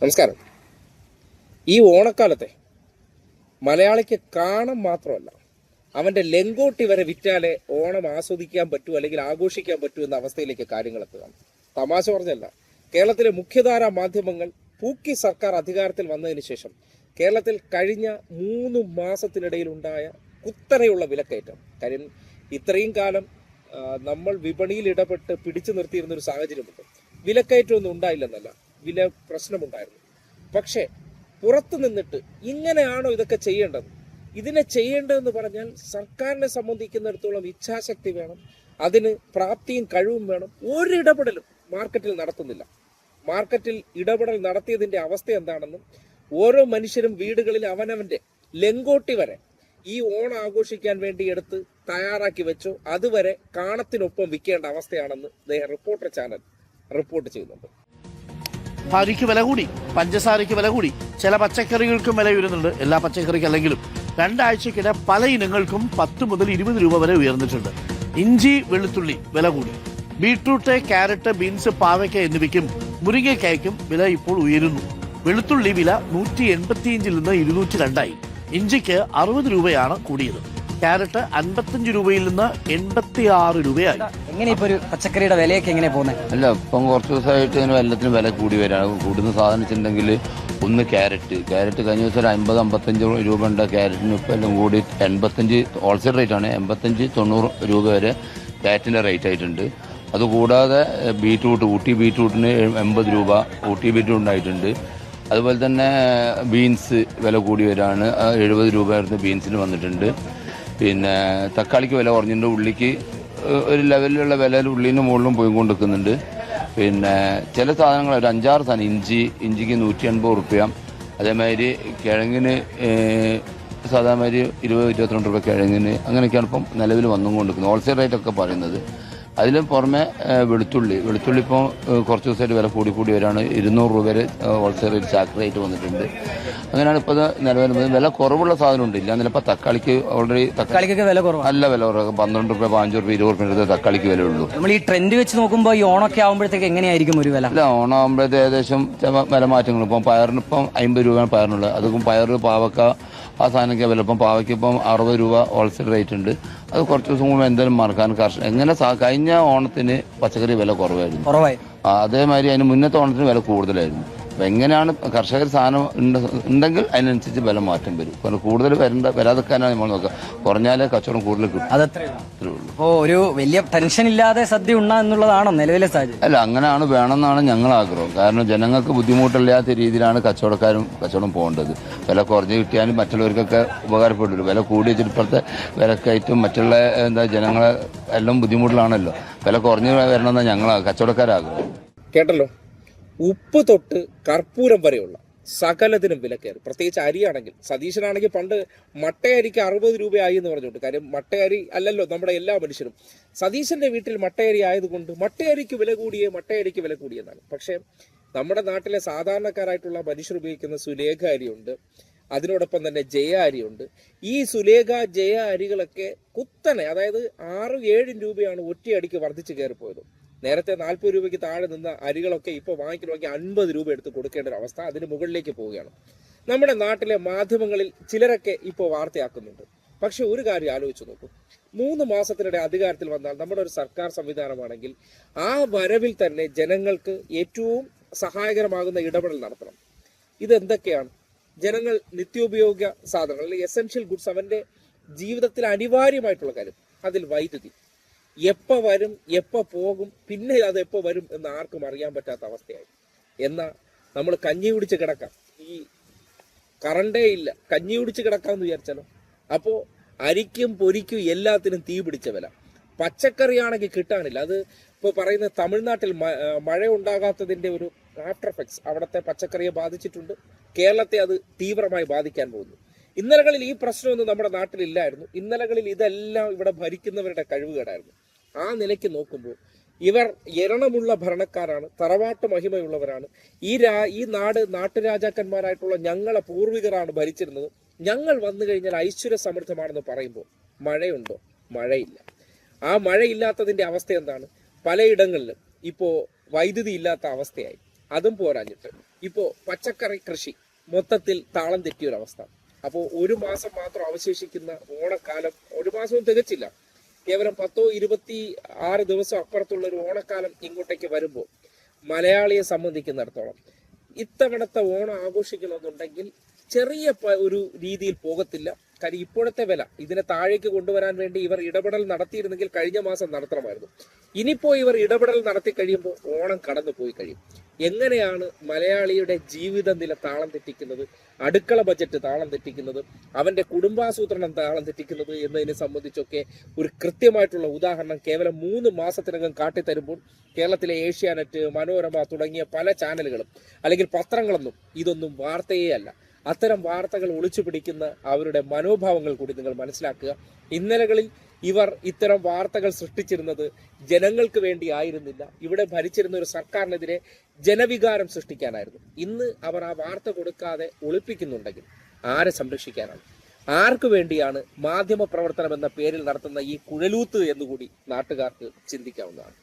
നമസ്കാരം. ഈ ഓണക്കാലത്തെ മലയാളിക്ക് കാണാൻ മാത്രമല്ല, അവന്റെ ലെങ്കോട്ടി വരെ വിറ്റാലേ ഓണം ആസ്വദിക്കാൻ പറ്റൂ അല്ലെങ്കിൽ ആഘോഷിക്കാൻ പറ്റൂ എന്ന അവസ്ഥയിലേക്ക് കാര്യങ്ങൾ എത്തുകയാണ്. തമാശ പറഞ്ഞല്ല, കേരളത്തിലെ മുഖ്യധാരാ മാധ്യമങ്ങൾ പൂക്കി സർക്കാർ അധികാരത്തിൽ വന്നതിന് ശേഷം കേരളത്തിൽ കഴിഞ്ഞ 3 മാസത്തിനിടയിൽ ഉണ്ടായ കുത്തനെയുള്ള വിലക്കയറ്റം. കാര്യം ഇത്രയും കാലം നമ്മൾ വിപണിയിൽ ഇടപെട്ട് പിടിച്ചു നിർത്തിയിരുന്ന ഒരു സാഹചര്യമുണ്ട്. വിലക്കയറ്റമൊന്നും ഉണ്ടായില്ലെന്നല്ല, വില പ്രശ്നമുണ്ടായിരുന്നു. പക്ഷേ പുറത്തു നിന്നിട്ട് ഇങ്ങനെയാണോ ഇതൊക്കെ ചെയ്യേണ്ടത്? ഇതിനെ ചെയ്യേണ്ടതെന്ന് പറഞ്ഞാൽ സർക്കാരിനെ സംബന്ധിക്കുന്നിടത്തോളം ഇച്ഛാശക്തി വേണം, അതിന് പ്രാപ്തിയും കഴിവും വേണം. ഒരിടപെടലും മാർക്കറ്റിൽ നടത്തുന്നില്ല. മാർക്കറ്റിൽ ഇടപെടൽ നടത്തിയതിന്റെ അവസ്ഥ എന്താണെന്നും, ഓരോ മനുഷ്യരും വീടുകളിൽ അവനവന്റെ ലെങ്കോട്ടി വരെ ഈ ഓണം ആഘോഷിക്കാൻ വേണ്ടി എടുത്ത് തയ്യാറാക്കി വെച്ചോ അതുവരെ കാണത്തിനൊപ്പം വിൽക്കേണ്ട അവസ്ഥയാണെന്ന് റിപ്പോർട്ടർ ചാനൽ റിപ്പോർട്ട് ചെയ്യുന്നുണ്ട്. അരിക്ക് വില കൂടി, പഞ്ചസാരയ്ക്ക് വില കൂടി, ചില പച്ചക്കറികൾക്കും വില ഉയരുന്നുണ്ട്. എല്ലാ പച്ചക്കറിക്കല്ലെങ്കിലും 2 ആഴ്ചക്കിടെ പല ഇനങ്ങൾക്കും 10 മുതൽ 20 രൂപ വരെ ഉയർന്നിട്ടുണ്ട്. ഇഞ്ചി, വെളുത്തുള്ളി വില കൂടി. ബീട്രൂട്ട്, ക്യാരറ്റ്, ബീൻസ്, പാവയ്ക്ക എന്നിവയ്ക്കും മുരിങ്ങയ്ക്കായ്ക്കും വില ഇപ്പോൾ ഉയരുന്നു. വെളുത്തുള്ളി വില 185 നിന്ന് 202 ഇഞ്ചിക്ക് 60 രൂപയാണ് കൂടിയത്. ക്യാരറ്റ് 55 രൂപയിൽ നിന്ന് 86 രൂപയായി. എങ്ങനെ ഇപ്പൊ ഒരു പച്ചക്കറിയുടെ വിലയൊക്കെ എങ്ങനെ പോകുന്നത്? അല്ല, ഇപ്പം കുറച്ച് ദിവസമായിട്ട് എല്ലാത്തിനും വില കൂടി വരാണ്. കൂടുന്ന സാധനം വെച്ചിട്ടുണ്ടെങ്കിൽ ഒന്ന് ക്യാരറ്റ് കഴിഞ്ഞ ദിവസം ഒരു 50-55 രൂപ ഉണ്ട് ക്യാരറ്റിന്. ഇപ്പം എല്ലാം കൂടി 85 ഹോൾസെയിൽ റേറ്റാണ്. 85-90 രൂപ വരെ ക്യാരറ്റിൻ്റെ റേറ്റ് ആയിട്ടുണ്ട്. അതുകൂടാതെ ഊട്ടി ബീറ്റ്റൂട്ടിന് 80 രൂപ ഊട്ടി ബീറ്റ്റൂട്ടിനായിട്ടുണ്ട്. അതുപോലെ തന്നെ ബീൻസ് വില കൂടി വരാണ്. 70 രൂപയായിരുന്നു ബീൻസിന് വന്നിട്ടുണ്ട്. പിന്നെ തക്കാളിക്ക് വില കുറഞ്ഞിട്ടുണ്ട്. ഉള്ളിക്ക് ഒരു ലെവലിലുള്ള വില ഉള്ളിന് മുകളിലും പോയി കൊണ്ടിരിക്കുന്നുണ്ട്. പിന്നെ ചില സാധനങ്ങൾ ഒരു 5-6 സാധനം, ഇഞ്ചിക്ക് 180 റുപ്യ. അതേമാതിരി കിഴങ്ങിന് സാധാരണ 20-22 രൂപ കിഴങ്ങിന്. അങ്ങനെയൊക്കെയാണ് ഇപ്പം നിലവിൽ വന്നുകൊണ്ടിരിക്കുന്നത്. ഹോൾസെയിൽ റേറ്റൊക്കെ പറയുന്നത്. അതിലും പുറമെ വെളുത്തുള്ളി ഇപ്പോൾ കുറച്ച് ദിവസമായിട്ട് വില കൂടി വരാണ്. 200 രൂപ വരെ ഹോൾസെയിൽ റേറ്റ് ചാക്ക് റേറ്റ് വന്നിട്ടുണ്ട്. അങ്ങനെയാണ് ഇപ്പോൾ നിലവിൽ വില കുറവുള്ള സാധനമുണ്ട്. ഇല്ല എന്നില്ല. ഇപ്പം തക്കാളിക്ക് ഓൾറെഡി തക്കാളിക്കൊക്കെ വില കുറവ്, നല്ല വില കുറവ്. 12 രൂപ 15 രൂപ 20 രൂപ തക്കാളിക്ക് വില ഉള്ളൂ. നമ്മൾ ഈ ട്രെൻഡ് വെച്ച് നോക്കുമ്പോൾ ഈ ഓണൊക്കെ ആകുമ്പോഴത്തേക്ക് എങ്ങനെയായിരിക്കും ഒരു വില? അല്ല, ഓണം ആകുമ്പോഴത്തെ ഏകദേശം വില മാറ്റങ്ങൾ. ഇപ്പം പയറിനിപ്പം 50 രൂപയാണ് പയറിനുള്ളത്. അതും പയർ, പാവക്ക, ആ സാധനമൊക്കെ വില. ഇപ്പം പാവയ്ക്ക് ഇപ്പം 60 രൂപ ഹോൾസെയിൽ റേറ്റ് ഉണ്ട്. അത് കുറച്ച് ദിവസം മുമ്പ് എന്തായാലും മറക്കാൻ എങ്ങനെ കഴിഞ്ഞ ഓണത്തിന് പച്ചക്കറി വില കുറവായിരുന്നു. അതേമാതിരി അതിന് മുന്നത്തെ ഓണത്തിന് വില കൂടുതലായിരുന്നു. അപ്പം എങ്ങനെയാണ് കർഷകർ സാധനം ഉണ്ടെങ്കിൽ അതിനനുസരിച്ച് വില മാറ്റം വരും. കാരണം കൂടുതൽ വരാതെക്കാനാണ് നമ്മൾ നോക്കുക. കുറഞ്ഞാലേ കച്ചവടം കൂടുതൽ കിട്ടും. അതത്രേ ഉള്ളൂ. അപ്പോൾ ഒരു വലിയ ടെൻഷൻ ഇല്ലാതെ സദ്യ ഉണ്ണ എന്നുള്ളതാണോ നിലവിലെ സാഹചര്യം? അല്ല, അങ്ങനെയാണ് വേണമെന്നാണ് ഞങ്ങൾ ആഗ്രഹം. കാരണം ജനങ്ങൾക്ക് ബുദ്ധിമുട്ടില്ലാത്ത രീതിയിലാണ് കച്ചവടം പോകേണ്ടത്. വില കുറഞ്ഞ് കിട്ടിയാലും മറ്റുള്ളവർക്കൊക്കെ ഉപകാരപ്പെട്ടില്ല. വില കൂടി വെച്ചിട്ട് ഇപ്പോഴത്തെ വിലക്കയറ്റും മറ്റുള്ള ജനങ്ങളെ എല്ലാം ബുദ്ധിമുട്ടിലാണല്ലോ. വില കുറഞ്ഞ് വരണമെന്നാണ് ഞങ്ങൾ കച്ചവടക്കാരാഗ്രഹം. കേട്ടല്ലോ, ഉപ്പ് തൊട്ട് കർപ്പൂരം വരെയുള്ള സകലത്തിനും വിലക്കയറി. പ്രത്യേകിച്ച് അരിയാണെങ്കിൽ, സതീശനാണെങ്കിൽ പണ്ട് മട്ടയരിക്ക് 60 രൂപയായി എന്ന് പറഞ്ഞുകൊണ്ട്. കാര്യം മട്ടയരി അല്ലല്ലോ നമ്മുടെ എല്ലാ മനുഷ്യരും. സതീശന്റെ വീട്ടിൽ മട്ടയരി ആയതുകൊണ്ട് മട്ടയരിക്ക് വില കൂടിയെന്നാണ്. പക്ഷേ നമ്മുടെ നാട്ടിലെ സാധാരണക്കാരായിട്ടുള്ള മനുഷ്യർ ഉപയോഗിക്കുന്ന സുലേഖ അരിയുണ്ട്, അതിനോടൊപ്പം തന്നെ ജയ അരിയുണ്ട്. ഈ സുലേഖ, ജയ അരികളൊക്കെ കുത്തനെ, അതായത് 6-7 രൂപയാണ് ഒറ്റയടിക്ക് വർദ്ധിച്ച് കയറിപ്പോയത്. നേരത്തെ 40 രൂപയ്ക്ക് താഴെ നിന്ന അരികളൊക്കെ ഇപ്പോൾ വാങ്ങിക്കണമെങ്കിൽ 50 രൂപ എടുത്ത് കൊടുക്കേണ്ട ഒരു അവസ്ഥ, അതിന് മുകളിലേക്ക് പോവുകയാണ്. നമ്മുടെ നാട്ടിലെ മാധ്യമങ്ങളിൽ ചിലരൊക്കെ ഇപ്പോൾ വാർത്തയാക്കുന്നുണ്ട്. പക്ഷെ ഒരു കാര്യം ആലോചിച്ച് നോക്കൂ. 3 മാസത്തിനിടെ അധികാരത്തിൽ വന്നാൽ നമ്മുടെ ഒരു സർക്കാർ സംവിധാനമാണെങ്കിൽ ആ വരവിൽ തന്നെ ജനങ്ങൾക്ക് ഏറ്റവും സഹായകരമാകുന്ന ഇടപെടൽ നടത്തണം. ഇതെന്തൊക്കെയാണ്? ജനങ്ങൾ നിത്യോപയോഗ സാധനങ്ങൾ അല്ലെങ്കിൽ എസെൻഷ്യൽ ഗുഡ്സ്, അവന്റെ ജീവിതത്തിൽ അനിവാര്യമായിട്ടുള്ള കാര്യം, അതിൽ വൈദ്യുതി എപ്പോൾ വരും, എപ്പോൾ പോകും, പിന്നെ അത് എപ്പോൾ വരും എന്ന് ആർക്കും അറിയാൻ പറ്റാത്ത അവസ്ഥയായി. എന്നാൽ നമ്മൾ കഞ്ഞി കുടിച്ച് കിടക്കാം, ഈ കറണ്ടേ ഇല്ല, കഞ്ഞി കുടിച്ച് കിടക്കാമെന്ന് വിചാരിച്ചാലോ? അപ്പോൾ അരിക്കും പൊരിക്കും എല്ലാത്തിനും തീ പിടിച്ച വില. പച്ചക്കറിയാണെങ്കിൽ കിട്ടാനില്ല. അത് ഇപ്പോൾ പറയുന്ന തമിഴ്നാട്ടിൽ മഴ ഉണ്ടാകാത്തതിൻ്റെ ഒരു ആഫ്റ്റർ എഫക്ട്സ് അവിടുത്തെ പച്ചക്കറിയെ ബാധിച്ചിട്ടുണ്ട്. കേരളത്തെ അത് തീവ്രമായി ബാധിക്കാൻ പോകുന്നു. ഇന്നലകളിൽ ഈ പ്രശ്നമൊന്നും നമ്മുടെ നാട്ടിലില്ലായിരുന്നു. ഇന്നലകളിൽ ഇതെല്ലാം ഇവിടെ ഭരിക്കുന്നവരുടെ കഴിവുകേടായിരുന്നു. ആ നിലയ്ക്ക് നോക്കുമ്പോൾ ഇവർ എരണമുള്ള ഭരണക്കാരാണ്, തറവാട്ട് മഹിമയുള്ളവരാണ്. ഈ നാട്ടുരാജാക്കന്മാരായിട്ടുള്ള ഞങ്ങളെ പൂർവികരാണ് ഭരിച്ചിരുന്നത്. ഞങ്ങൾ വന്നു കഴിഞ്ഞാൽ ഐശ്വര്യ സമൃദ്ധമാണെന്ന് പറയുമ്പോൾ മഴയുണ്ടോ? മഴയില്ല. ആ മഴയില്ലാത്തതിന്റെ അവസ്ഥ എന്താണ്? പലയിടങ്ങളിലും ഇപ്പോൾ വൈദ്യുതി ഇല്ലാത്ത അവസ്ഥയായി. അതും പോരാഞ്ഞിട്ട് ഇപ്പോൾ പച്ചക്കറി കൃഷി മൊത്തത്തിൽ താളം തെറ്റിയൊരവസ്ഥ. അപ്പോൾ ഒരു മാസം മാത്രം അവശേഷിക്കുന്ന ഓണക്കാലം, ഒരു മാസവും തികച്ചില്ല, കേവലം 10-26 ദിവസം അപ്പുറത്തുള്ള ഒരു ഓണക്കാലം ഇങ്ങോട്ടേക്ക് വരുമ്പോൾ മലയാളിയെ സംബന്ധിക്കുന്നിടത്തോളം ഇത്തവണത്തെ ഓണം ആഘോഷിക്കണമെന്നുണ്ടെങ്കിൽ ചെറിയ ഒരു രീതിയിൽ പോകത്തില്ല. കാര്യം ഇപ്പോഴത്തെ വില ഇതിനെ താഴേക്ക് കൊണ്ടുവരാൻ വേണ്ടി ഇവർ ഇടപെടൽ നടത്തിയിരുന്നെങ്കിൽ കഴിഞ്ഞ മാസം നടത്തണമായിരുന്നു. ഇനിയിപ്പോൾ ഇവർ ഇടപെടൽ നടത്തി കഴിയുമ്പോൾ ഓണം കടന്നു പോയി കഴിയും. എങ്ങനെയാണ് മലയാളിയുടെ ജീവിത നില താളം തെറ്റിക്കുന്നത്, അടുക്കള ബജറ്റ് താളം തെറ്റിക്കുന്നത്, അവന്റെ കുടുംബാസൂത്രണം താളം തെറ്റിക്കുന്നത് എന്നതിനെ സംബന്ധിച്ചൊക്കെ ഒരു കൃത്യമായിട്ടുള്ള ഉദാഹരണം കേവലം 3 മാസത്തിനകം കാട്ടിത്തരുമ്പോൾ കേരളത്തിലെ ഏഷ്യാനെറ്റ്, മനോരമ തുടങ്ങിയ പല ചാനലുകളും അല്ലെങ്കിൽ പത്രങ്ങളൊന്നും ഇതൊന്നും വാർത്തയേ അല്ല. അത്തരം വാർത്തകൾ ഒളിച്ചു പിടിക്കുന്ന അവരുടെ മനോഭാവങ്ങൾ കൂടി നിങ്ങൾ മനസ്സിലാക്കുക. ഇന്നലകളിൽ ഇവർ ഇത്തരം വാർത്തകൾ സൃഷ്ടിച്ചിരുന്നത് ജനങ്ങൾക്ക് വേണ്ടി ആയിരുന്നില്ല, ഇവിടെ ഭരിച്ചിരുന്ന ഒരു സർക്കാരിനെതിരെ ജനവികാരം സൃഷ്ടിക്കാനായിരുന്നു. ഇന്ന് അവർ ആ വാർത്ത കൊടുക്കാതെ ഒളിപ്പിക്കുന്നുണ്ടെങ്കിൽ ആരെ സംരക്ഷിക്കാനാണ്? ആർക്കു വേണ്ടിയാണ് മാധ്യമ പ്രവർത്തനം എന്ന പേരിൽ നടത്തുന്ന ഈ കുഴലൂത്ത് എന്നുകൂടി നാട്ടുകാർക്ക് ചിന്തിക്കാവുന്നതാണ്.